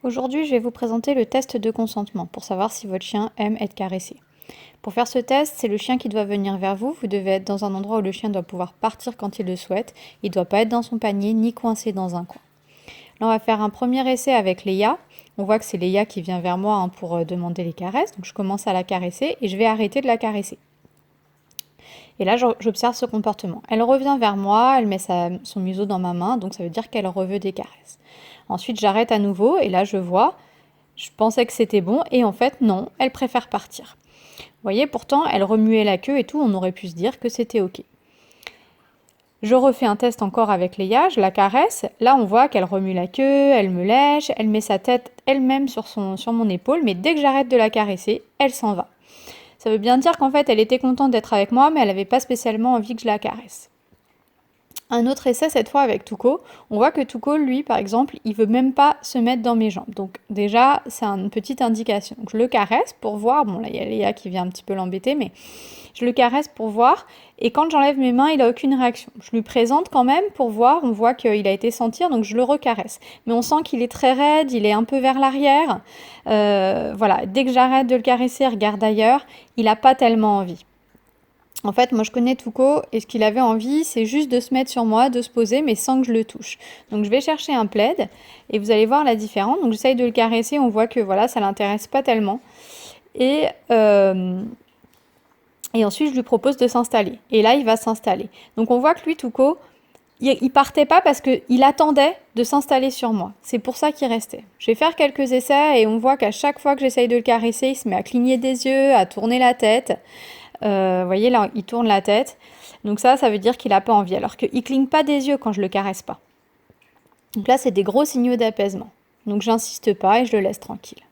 Aujourd'hui, je vais vous présenter le test de consentement pour savoir si votre chien aime être caressé. Pour faire ce test, c'est le chien qui doit venir vers vous. Vous devez être dans un endroit où le chien doit pouvoir partir quand il le souhaite. Il ne doit pas être dans son panier ni coincé dans un coin. Là, on va faire un premier essai avec Léa. On voit que c'est Léa qui vient vers moi pour demander les caresses. Donc je commence à la caresser et je vais arrêter de la caresser. Et là, j'observe ce comportement. Elle revient vers moi, elle met son museau dans ma main, donc ça veut dire qu'elle reveut des caresses. Ensuite, j'arrête à nouveau et là, je vois, je pensais que c'était bon et en fait, non, elle préfère partir. Vous voyez, pourtant, elle remuait la queue et tout, on aurait pu se dire que c'était OK. Je refais un test encore avec Léa, je la caresse. Là, on voit qu'elle remue la queue, elle me lèche, elle met sa tête elle-même sur mon épaule, mais dès que j'arrête de la caresser, elle s'en va. Ça veut bien dire qu'en fait, elle était contente d'être avec moi, mais elle n'avait pas spécialement envie que je la caresse. Un autre essai, cette fois avec Tuco, on voit que Tuco, lui, par exemple, il veut même pas se mettre dans mes jambes. Donc déjà, c'est une petite indication. Donc, je le caresse pour voir. Bon, là, il y a Léa qui vient un petit peu l'embêter, mais je le caresse pour voir. Et quand j'enlève mes mains, il n'a aucune réaction. Je lui présente quand même pour voir. On voit qu'il a été sentir, donc je le recaresse. Mais on sent qu'il est très raide, il est un peu vers l'arrière. Voilà, dès que j'arrête de le caresser, regarde ailleurs, il n'a pas tellement envie. En fait, moi je connais Tuco et ce qu'il avait envie, c'est juste de se mettre sur moi, de se poser, mais sans que je le touche. Donc je vais chercher un plaid et vous allez voir la différence. Donc j'essaye de le caresser, on voit que voilà, ça l'intéresse pas tellement. Et ensuite je lui propose de s'installer. Et là, il va s'installer. Donc on voit que lui, Tuco, il partait pas parce qu'il attendait de s'installer sur moi. C'est pour ça qu'il restait. Je vais faire quelques essais et on voit qu'à chaque fois que j'essaye de le caresser, il se met à cligner des yeux, à tourner la tête. Vous voyez là, il tourne la tête. Donc ça veut dire qu'il n'a pas envie. Alors qu'il ne cligne pas des yeux quand je ne le caresse pas. Donc là, c'est des gros signaux d'apaisement. Donc j'insiste pas et je le laisse tranquille.